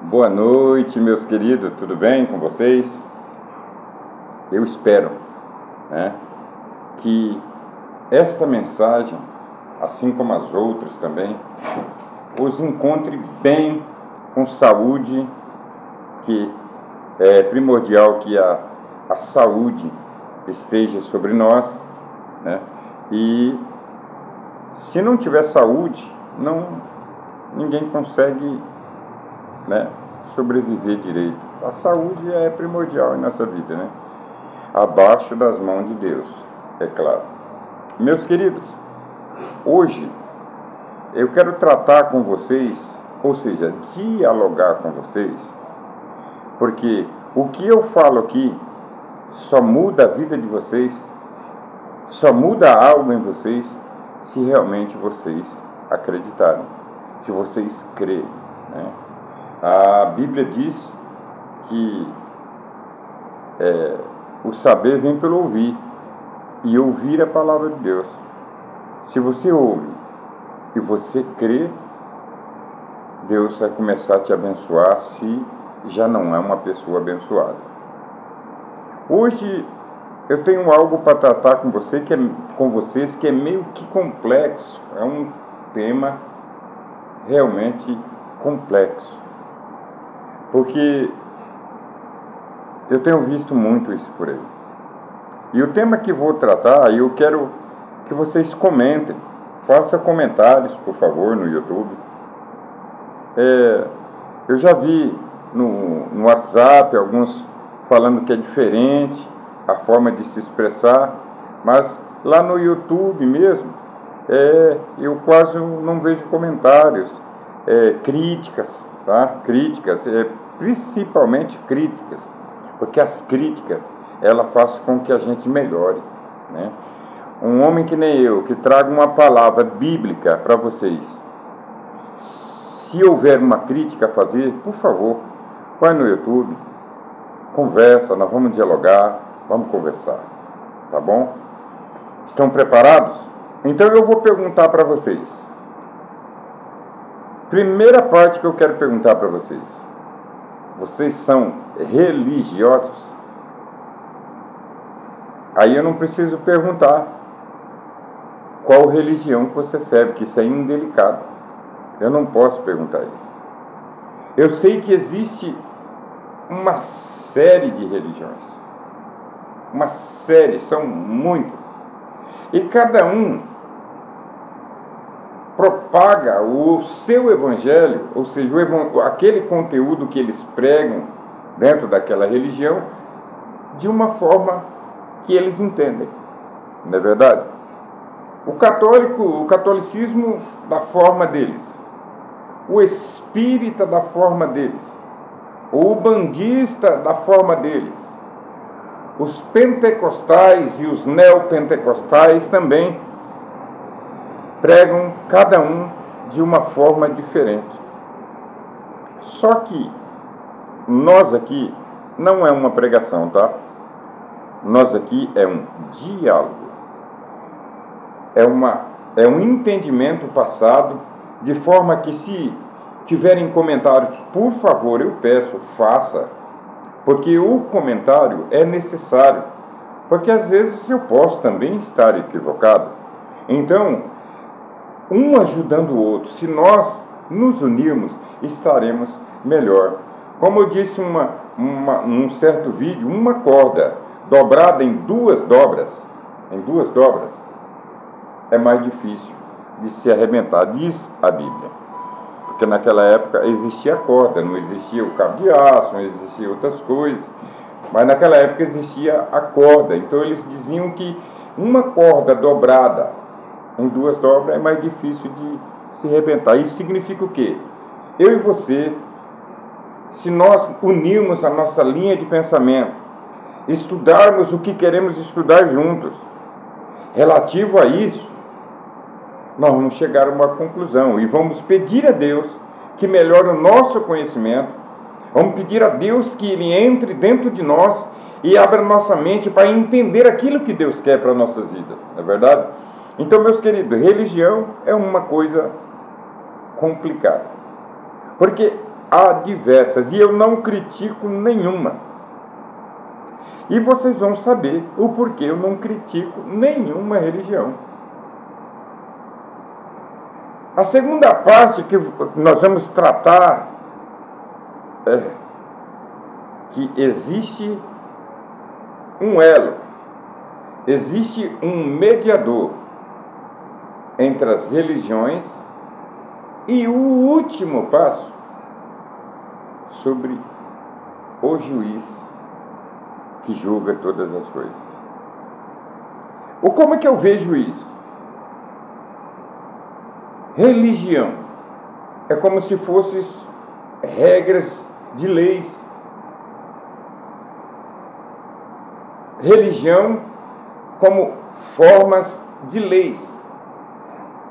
Boa noite, meus queridos, tudo bem com vocês? Eu espero, né, que esta mensagem, assim como as outras também, os encontre bem, com saúde, que é primordial que a saúde esteja sobre nós, né? E se não tiver saúde, ninguém consegue, né, sobreviver direito. A saúde é primordial em nossa vida, né? Abaixo das mãos de Deus, é claro. Meus queridos, hoje eu quero tratar com vocês, ou seja, dialogar com vocês, porque o que eu falo aqui só muda a vida de vocês, só muda algo em vocês, se realmente vocês acreditarem, se vocês crerem, né? A Bíblia diz que o saber vem pelo ouvir, e ouvir a palavra de Deus. Se você ouve e você crê, Deus vai começar a te abençoar, se já não é uma pessoa abençoada. Hoje eu tenho algo para tratar com vocês que é meio que complexo, é um tema realmente complexo. Porque eu tenho visto muito isso por aí. E o tema que vou tratar, eu quero que vocês comentem. Façam comentários, por favor, no YouTube. Eu já vi no WhatsApp alguns falando que é diferente a forma de se expressar, mas lá no YouTube mesmo, eu quase não vejo comentários, críticas, tá? Críticas, principalmente críticas, porque as críticas, ela faz com que a gente melhore, né? Um homem que nem eu, que traga uma palavra bíblica para vocês, se houver uma crítica a fazer, por favor, vai no YouTube, conversa, nós vamos dialogar, vamos conversar, tá bom? Estão preparados? Então eu vou perguntar para vocês. Primeira parte que eu quero perguntar para vocês. Vocês são religiosos? Aí eu não preciso perguntar qual religião que você serve, que isso é indelicado. Eu não posso perguntar isso. Eu sei que existe uma série de religiões. Uma série, são muitas. E cada um propaga o seu evangelho, ou seja, aquele conteúdo que eles pregam dentro daquela religião, de uma forma que eles entendem. Não é verdade? O catolicismo da forma deles, o espírita da forma deles, o bandista da forma deles, os pentecostais e os neopentecostais também pregam cada um de uma forma diferente. Só que nós aqui não é uma pregação, tá? Nós aqui é um diálogo. É um entendimento passado, de forma que, se tiverem comentários, por favor, eu peço, faça, porque o comentário é necessário, porque às vezes eu posso também estar equivocado. Então, um ajudando o outro, se nós nos unirmos, estaremos melhor. Como eu disse num certo vídeo, uma corda dobrada em duas dobras, é mais difícil de se arrebentar, diz a Bíblia. Porque naquela época existia a corda, não existia o cabo de aço, não existia outras coisas, mas naquela época existia a corda. Então eles diziam que uma corda dobrada em duas dobras é mais difícil de se arrebentar. Isso significa o quê? Eu e você, se nós unirmos a nossa linha de pensamento, estudarmos o que queremos estudar juntos, relativo a isso, nós vamos chegar a uma conclusão e vamos pedir a Deus que melhore o nosso conhecimento, vamos pedir a Deus que Ele entre dentro de nós e abra nossa mente para entender aquilo que Deus quer para nossas vidas, não é verdade? Então, meus queridos, religião é uma coisa complicada, porque há diversas, e eu não critico nenhuma. E vocês vão saber o porquê eu não critico nenhuma religião. A segunda parte que nós vamos tratar é que existe um elo, existe um mediador entre as religiões, e o último passo sobre o juiz que julga todas as coisas. Como é que eu vejo isso? Religião é como se fossem regras de leis. Religião como formas de leis.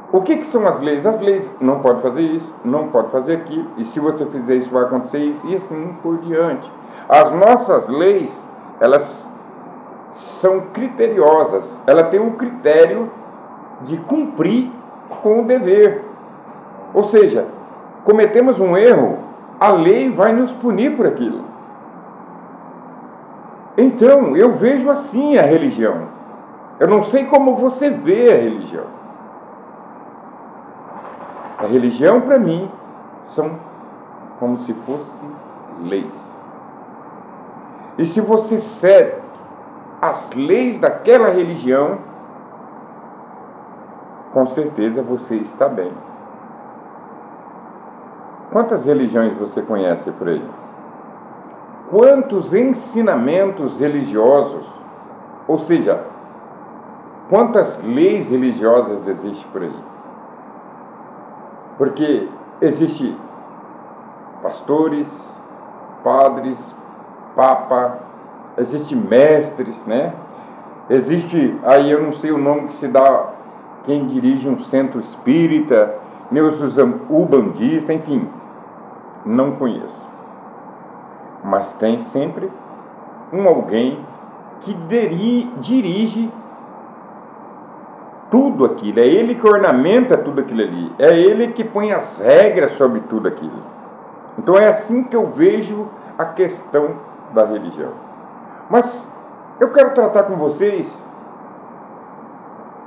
O que são as leis? As leis não pode fazer isso, não pode fazer aquilo, e se você fizer isso vai acontecer isso, e assim por diante. As nossas leis, elas são criteriosas, ela tem um critério de cumprir com o dever. Ou seja, cometemos um erro, a lei vai nos punir por aquilo. Então, eu vejo assim a religião. Eu não sei como você vê a religião. A religião, para mim, são como se fossem leis. E se você segue as leis daquela religião, com certeza você está bem. Quantas religiões você conhece por aí? Quantos ensinamentos religiosos, ou seja, quantas leis religiosas existem por aí? Porque existe pastores, padres, papa, existe mestres, né? Existe, aí eu não sei o nome que se dá, quem dirige um centro espírita, neos-ubandista, enfim, não conheço. Mas tem sempre alguém que dirige tudo aquilo, é ele que ornamenta tudo aquilo ali, é ele que põe as regras sobre tudo aquilo. Então é assim que eu vejo a questão da religião. Mas eu quero tratar com vocês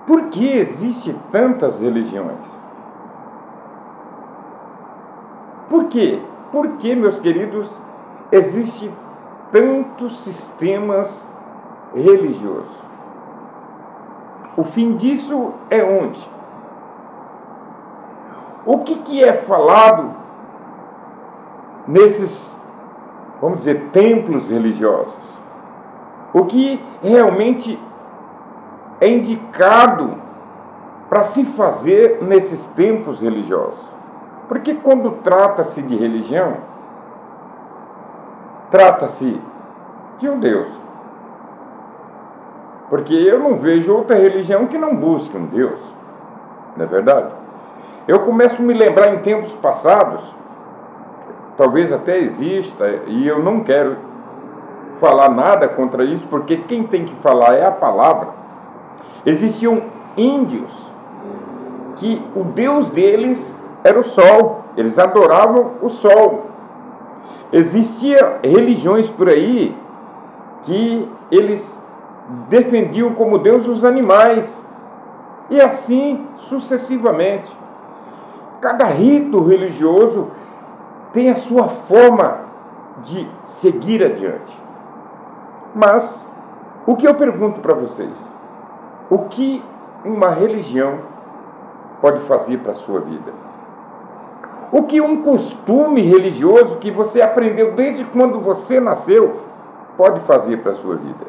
por que existem tantas religiões. Por quê? Por que, meus queridos, existem tantos sistemas religiosos? O fim disso é onde? O que é falado nesses, vamos dizer, templos religiosos? O que realmente é indicado para se fazer nesses templos religiosos? Porque quando trata-se de religião, trata-se de um Deus. Porque eu não vejo outra religião que não busque um Deus. Não é verdade? Eu começo a me lembrar em tempos passados, talvez até exista, e eu não quero falar nada contra isso, porque quem tem que falar é a palavra. Existiam índios que o Deus deles era o sol, eles adoravam o sol. Existiam religiões por aí que eles defendiam como Deus os animais, e assim sucessivamente. Cada rito religioso tem a sua forma de seguir adiante. Mas o que eu pergunto para vocês? O que uma religião pode fazer para a sua vida? O que um costume religioso que você aprendeu desde quando você nasceu pode fazer para a sua vida?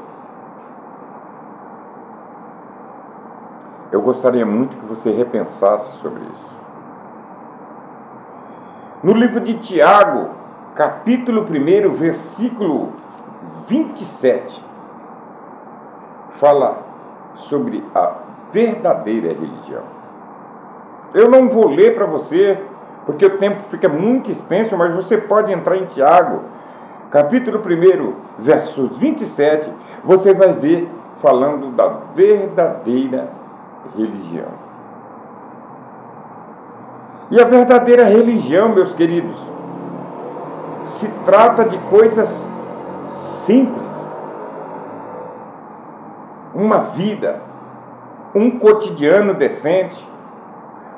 Eu gostaria muito que você repensasse sobre isso. No livro de Tiago, capítulo 1, versículo 27, fala sobre a verdadeira religião. Eu não vou ler para você, porque o tempo fica muito extenso, mas você pode entrar em Tiago, capítulo 1, versos 27, você vai ver falando da verdadeira religião. E a verdadeira religião, meus queridos, se trata de coisas simples. Uma vida, um cotidiano decente,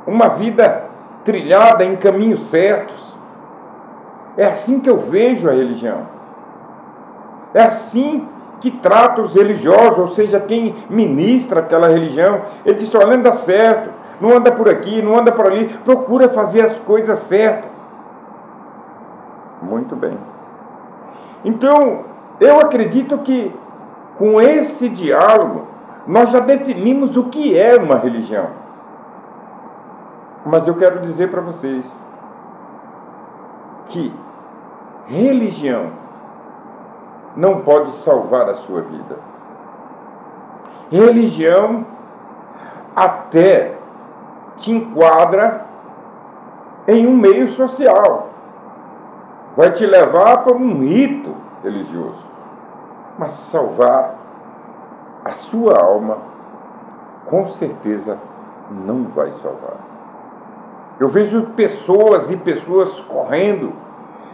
uma vida trilhada em caminhos certos. É assim que eu vejo a religião. É assim que trata os religiosos, ou seja, quem ministra aquela religião. Ele diz: olha, anda certo, não anda por aqui, não anda por ali, procura fazer as coisas certas. Muito bem. Então, eu acredito que com esse diálogo nós já definimos o que é uma religião. Mas eu quero dizer para vocês que religião não pode salvar a sua vida. Religião até te enquadra em um meio social. Vai te levar para um rito religioso. Mas salvar a sua alma, com certeza, não vai salvar. Eu vejo pessoas e pessoas correndo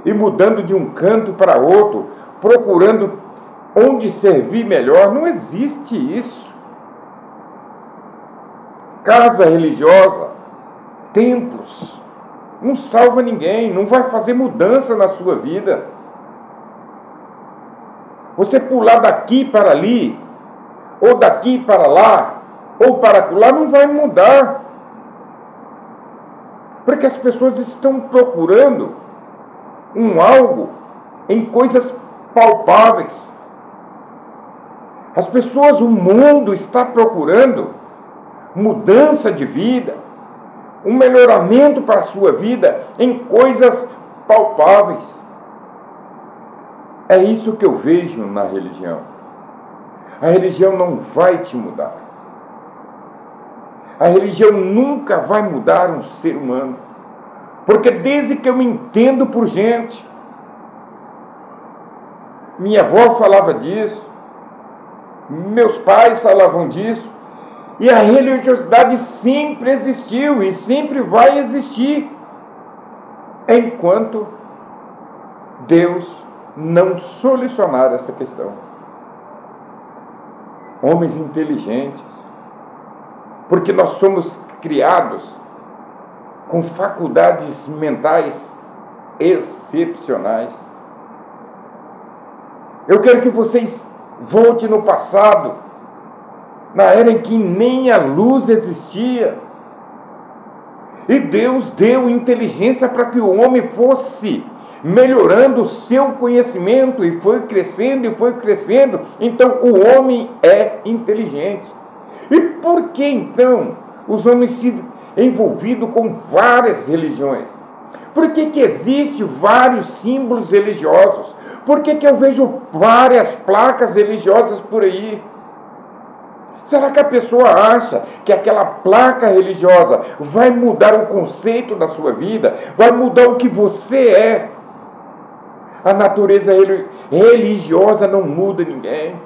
e mudando de um canto para outro, procurando onde servir melhor. Não existe isso. Casa religiosa, templos, não salva ninguém, não vai fazer mudança na sua vida. Você pular daqui para ali, ou daqui para lá, ou para lá, não vai mudar. Porque as pessoas estão procurando algo em coisas palpáveis. As pessoas, o mundo está procurando mudança de vida, um melhoramento para a sua vida em coisas palpáveis. É isso que eu vejo na religião. A religião não vai te mudar. A religião nunca vai mudar um ser humano. Porque desde que eu me entendo por gente, minha avó falava disso, meus pais falavam disso, e a religiosidade sempre existiu e sempre vai existir, enquanto Deus não solucionar essa questão. Homens inteligentes, porque nós somos criados com faculdades mentais excepcionais. Eu quero que vocês voltem no passado, na era em que nem a luz existia, e Deus deu inteligência para que o homem fosse melhorando o seu conhecimento, e foi crescendo, e foi crescendo. Então o homem é inteligente. E por que então os homens se envolvidos com várias religiões? Por que existem vários símbolos religiosos? Por que eu vejo várias placas religiosas por aí? Será que a pessoa acha que aquela placa religiosa vai mudar o conceito da sua vida? Vai mudar o que você é? A natureza religiosa não muda ninguém.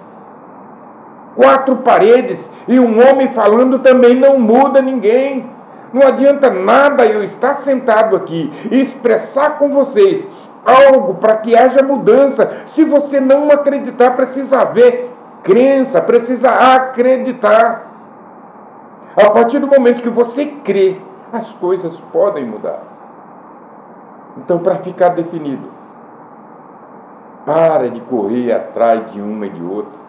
4 paredes e um homem falando também não muda ninguém. Não adianta nada eu estar sentado aqui e expressar com vocês algo para que haja mudança. Se você não acreditar, precisa haver crença, precisa acreditar. A partir do momento que você crê, as coisas podem mudar. Então, para ficar definido, para de correr atrás de uma e de outra.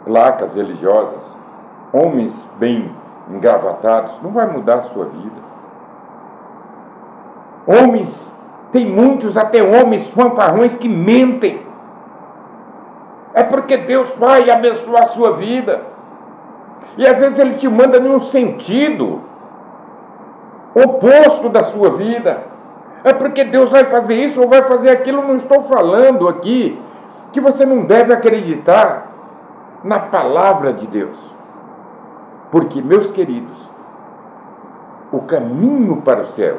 Placas religiosas, homens bem engravatados, não vai mudar a sua vida. Homens, tem muitos, até homens fanfarrões que mentem. É porque Deus vai abençoar a sua vida. E às vezes Ele te manda em um sentido oposto da sua vida. É porque Deus vai fazer isso ou vai fazer aquilo. Não estou falando aqui que você não deve acreditar na palavra de Deus. Porque, meus queridos, o caminho para o céu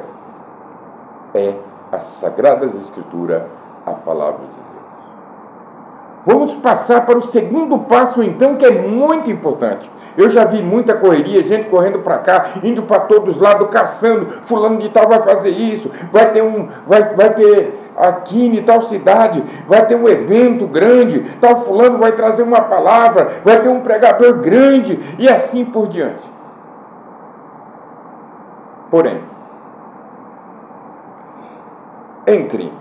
é as Sagradas Escrituras, a palavra de Deus. Vamos passar para o segundo passo, então, que é muito importante. Eu já vi muita correria, gente correndo para cá, indo para todos lados, caçando, fulano de tal vai fazer isso, vai ter aqui em tal cidade vai ter um evento grande, tal fulano vai trazer uma palavra, vai ter um pregador grande, e assim por diante. Porém, entre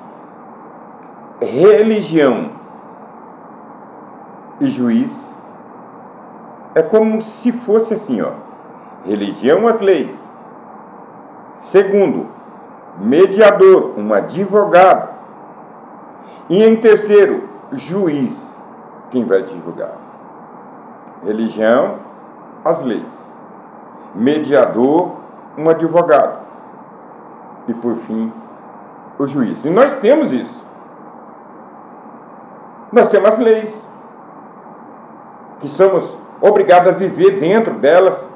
religião e juiz, é como se fosse assim, ó. Religião, as leis. Segundo, mediador, um advogado. E em terceiro, juiz, quem vai te julgar. Religião, as leis. Mediador, um advogado. E por fim, o juiz. E nós temos isso. Nós temos as leis, que somos obrigados a viver dentro delas.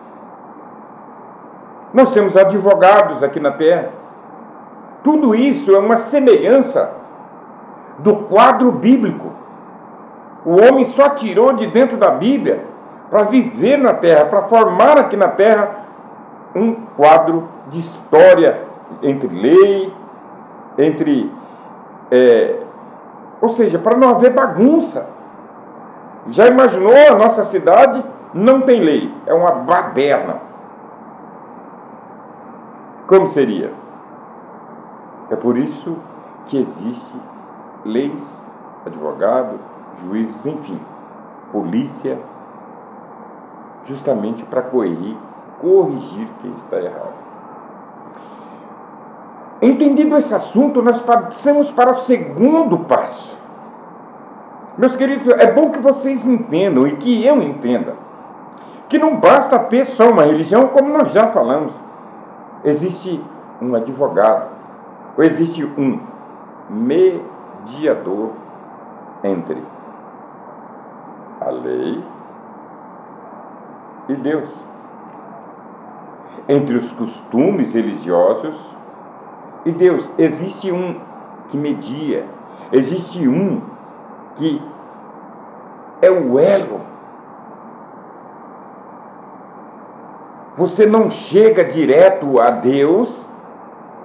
Nós temos advogados aqui na terra. Tudo isso é uma semelhança do quadro bíblico. O homem só tirou de dentro da Bíblia para viver na terra, para formar aqui na terra um quadro de história entre lei, ou seja, para não haver bagunça. Já imaginou a nossa cidade? Não tem lei, é uma baderna. Como seria? É por isso que existe leis, advogados, juízes, enfim, polícia, justamente para corrigir quem está errado. Entendido esse assunto, nós passamos para o segundo passo. Meus queridos, é bom que vocês entendam e que eu entenda que não basta ter só uma religião, como nós já falamos. Existe um advogado, ou existe um mediador entre a lei e Deus, entre os costumes religiosos e Deus. Existe um que media, existe um que é o elo. Você não chega direto a Deus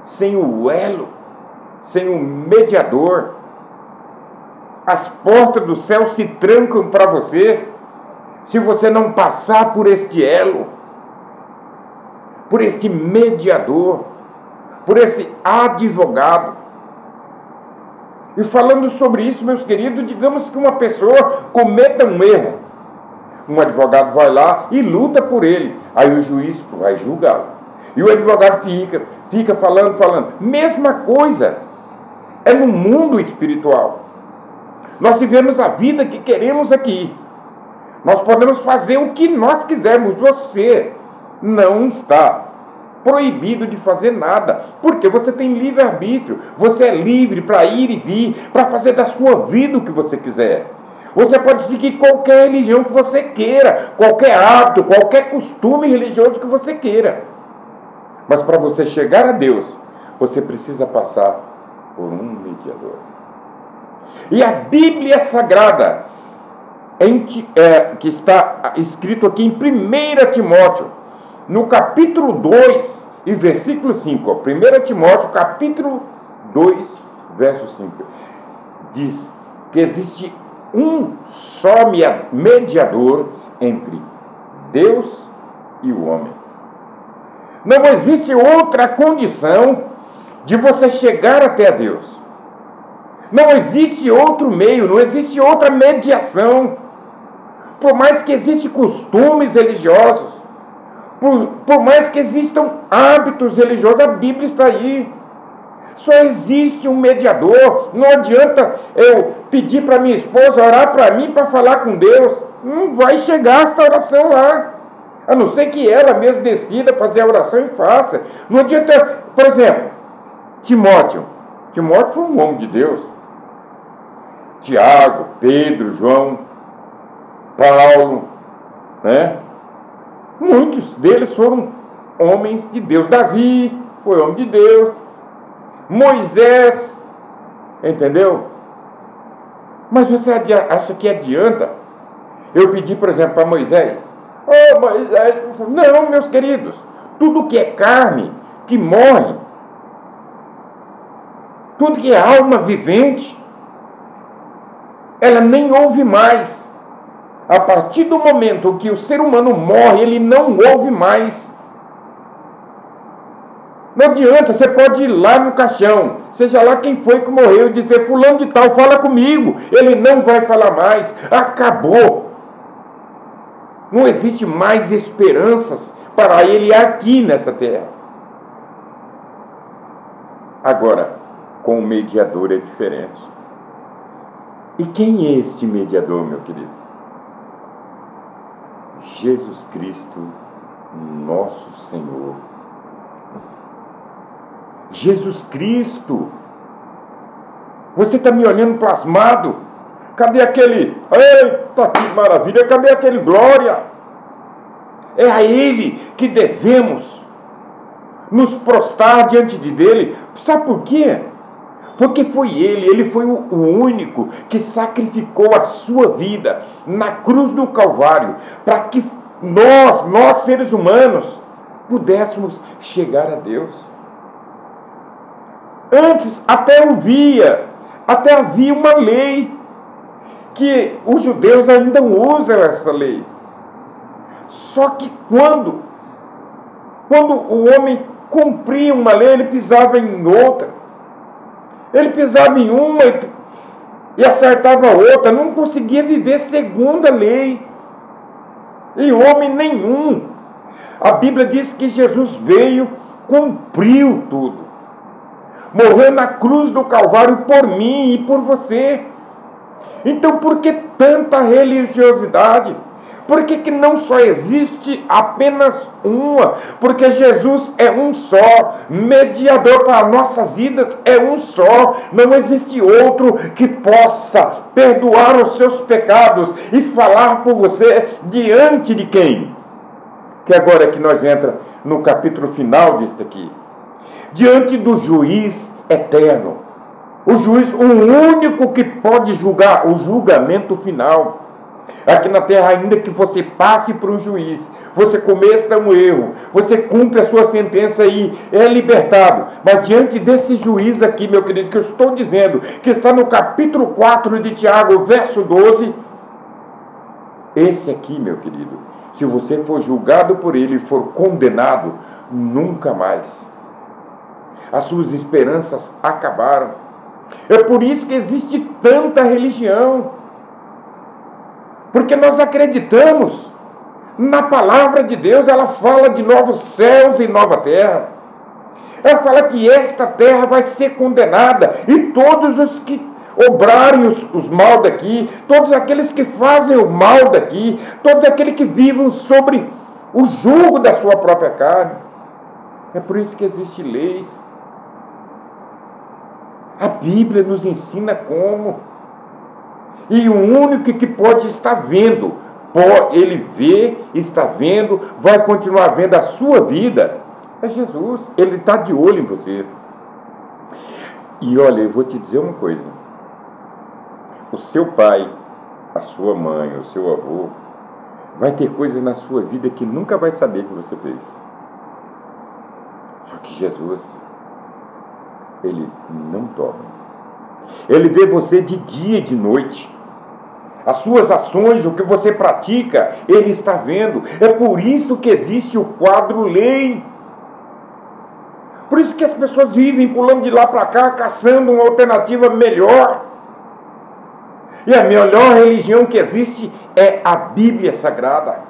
sem o elo, sem o mediador. As portas do céu se trancam para você se você não passar por este elo, por este mediador, por esse advogado. E falando sobre isso, meus queridos, digamos que uma pessoa cometa um erro. Um advogado vai lá e luta por ele. Aí o juiz vai julgá-lo. E o advogado fica falando. Mesma coisa é no mundo espiritual. Nós vivemos a vida que queremos aqui. Nós podemos fazer o que nós quisermos. Você não está proibido de fazer nada, porque você tem livre-arbítrio. Você é livre para ir e vir, para fazer da sua vida o que você quiser. Você pode seguir qualquer religião que você queira, qualquer hábito, qualquer costume religioso que você queira. Mas para você chegar a Deus, você precisa passar por um mediador. E a Bíblia Sagrada, que está escrito aqui em 1 Timóteo, no capítulo 2 e versículo 5, 1 Timóteo, capítulo 2, verso 5, diz que existe um só mediador entre Deus e o homem. Não existe outra condição de você chegar até a Deus. Não existe outro meio, não existe outra mediação. Por mais que existam costumes religiosos, por mais que existam hábitos religiosos, a Bíblia está aí. Só existe um mediador. Não adianta eu pedir para minha esposa orar para mim, para falar com Deus. Não vai chegar esta oração lá. A não ser que ela mesmo decida fazer a oração e faça. Não adianta, por exemplo, Timóteo. Timóteo foi um homem de Deus. Tiago, Pedro, João, Paulo, né? Muitos deles foram homens de Deus. Davi foi homem de Deus. Moisés, entendeu? Mas você acha que adianta eu pedir, por exemplo, para Moisés? Oh, Moisés, não, meus queridos, tudo que é carne, que morre, tudo que é alma vivente, ela nem ouve mais. A partir do momento que o ser humano morre, ele não ouve mais. Não adianta, você pode ir lá no caixão, seja lá quem foi que morreu, e dizer, fulano de tal, fala comigo. Ele não vai falar mais. Acabou. Não existe mais esperanças para ele aqui nessa terra. Agora, com o mediador é diferente. E quem é este mediador, meu querido? Jesus Cristo, nosso Senhor. Jesus Cristo. Você está me olhando pasmado? Cadê aquele? Eita, que maravilha! Cadê aquele glória? É a Ele que devemos nos prostrar diante dele. Sabe por quê? Porque foi ele foi o único que sacrificou a sua vida na cruz do Calvário, para que nós seres humanos, pudéssemos chegar a Deus. Antes até havia uma lei, que os judeus ainda usam essa lei. Só que quando o homem cumpria uma lei, ele pisava em outra. Ele pisava em uma e acertava a outra, não conseguia viver segundo a lei. E homem nenhum. A Bíblia diz que Jesus veio, cumpriu tudo. Morreu na cruz do Calvário por mim e por você. Então por que tanta religiosidade? Por que não só existe apenas uma? Porque Jesus é um só, mediador para nossas vidas é um só. Não existe outro que possa perdoar os seus pecados e falar por você diante de quem? Que agora que nós entramos no capítulo final disto aqui. Diante do juiz eterno. O juiz, o único que pode julgar, o julgamento final. Aqui na terra, ainda que você passe por um juiz, você cometa um erro, você cumpre a sua sentença e é libertado. Mas diante desse juiz aqui, meu querido, que eu estou dizendo, que está no capítulo 4 de Tiago, verso 12, esse aqui, meu querido, se você for julgado por ele e for condenado, nunca mais. As suas esperanças acabaram. É por isso que existe tanta religião. Porque nós acreditamos na palavra de Deus. Ela fala de novos céus e nova terra. Ela fala que esta terra vai ser condenada. E todos os que obrarem os mal daqui, todos aqueles que fazem o mal daqui, todos aqueles que vivem sobre o jugo da sua própria carne. É por isso que existem leis. A Bíblia nos ensina como. E o único que pode estar vendo, ele vê, está vendo, vai continuar vendo a sua vida, é Jesus. Ele está de olho em você. E olha, eu vou te dizer uma coisa. O seu pai, a sua mãe, o seu avô, vai ter coisas na sua vida que nunca vai saber que você fez. Só que Jesus, ele não dorme. Ele vê você de dia e de noite. As suas ações, o que você pratica, ele está vendo. É por isso que existe o quadro lei. Por isso que as pessoas vivem pulando de lá para cá, caçando uma alternativa melhor. E a melhor religião que existe é a Bíblia Sagrada.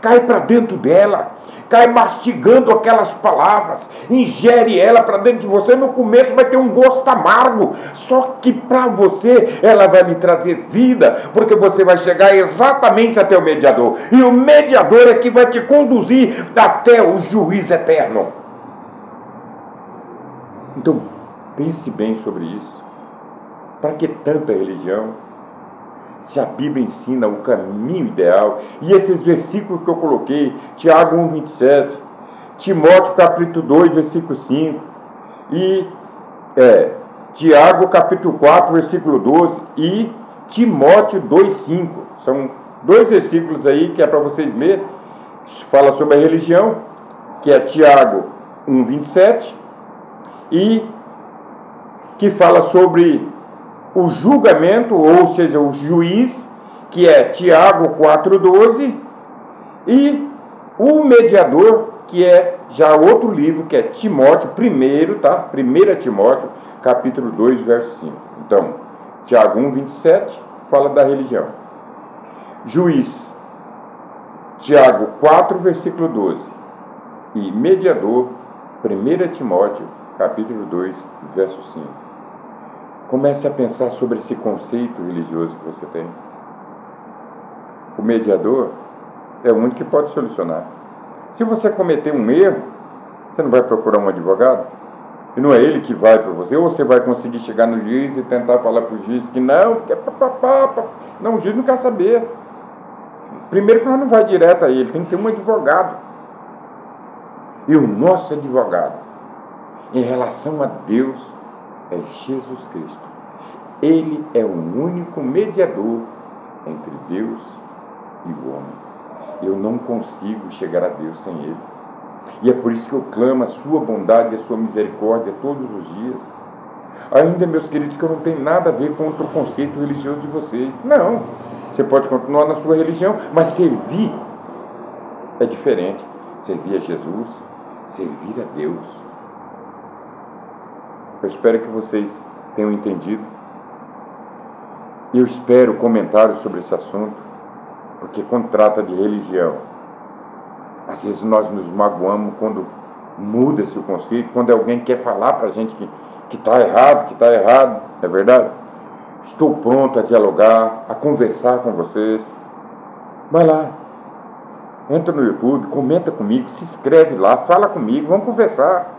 Cai para dentro dela. Cai mastigando aquelas palavras, ingere ela para dentro de você. No começo vai ter um gosto amargo, só que para você ela vai lhe trazer vida, porque você vai chegar exatamente até o mediador, e o mediador é que vai te conduzir até o juiz eterno. Então pense bem sobre isso. Para que tanta religião? Se a Bíblia ensina o caminho ideal, e esses versículos que eu coloquei, Tiago 1,27, Timóteo capítulo 2, versículo 5, e Tiago capítulo 4, versículo 12, e Timóteo 2,5, são dois versículos aí que é para vocês lerem, fala sobre a religião, que é Tiago 1,27 e que fala sobre o julgamento, ou seja, o juiz, que é Tiago 4,12, e o mediador, que é já outro livro, que é Timóteo, primeiro, tá? 1 Timóteo, capítulo 2, verso 5. Então, Tiago 1,27 fala da religião. Juiz, Tiago 4, versículo 12. E mediador, 1 Timóteo, capítulo 2, verso 5. Comece a pensar sobre esse conceito religioso que você tem. O mediador é o único que pode solucionar. Se você cometer um erro, você não vai procurar um advogado? E não é ele que vai para você? Ou você vai conseguir chegar no juiz e tentar falar para o juiz que não, porque não, o juiz não quer saber. Primeiro que nós não vai direto a ele, tem que ter um advogado. E o nosso advogado, em relação a Deus, é Jesus Cristo. Ele é o único mediador entre Deus e o homem. Eu não consigo chegar a Deus sem Ele. E é por isso que eu clamo a sua bondade e a sua misericórdia todos os dias. Ainda, meus queridos, que eu não tenho nada a ver com o conceito religioso de vocês. Não. Você pode continuar na sua religião, mas servir é diferente. Servir a Jesus, servir a Deus. Eu espero que vocês tenham entendido. Eu espero comentários sobre esse assunto, porque quando trata de religião, às vezes nós nos magoamos quando muda-se o conceito, quando alguém quer falar para a gente que está errado, é verdade? Estou pronto a dialogar, a conversar com vocês. Vai lá, entra no YouTube, comenta comigo, se inscreve lá, fala comigo, vamos conversar.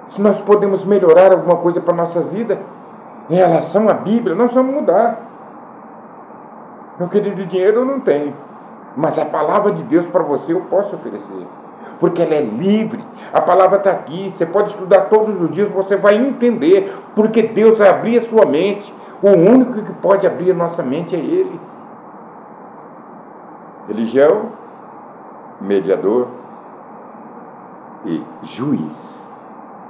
Se nós podemos melhorar alguma coisa para a nossa vida, em relação à Bíblia, nós vamos mudar. Meu querido, dinheiro eu não tenho, mas a palavra de Deus para você eu posso oferecer, porque ela é livre. A palavra está aqui, você pode estudar todos os dias, você vai entender, porque Deus vai abrir a sua mente. O único que pode abrir a nossa mente é Ele. Religião, mediador e juiz.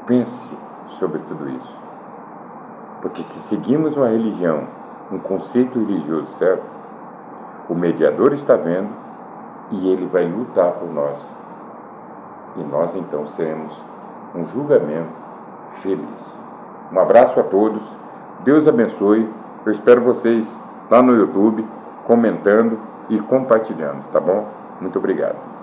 Pense sobre tudo isso. Porque se seguimos uma religião, um conceito religioso certo, o mediador está vendo e ele vai lutar por nós. E nós então seremos um julgamento feliz. Um abraço a todos. Deus abençoe. Eu espero vocês lá no YouTube comentando e compartilhando, tá bom? Muito obrigado.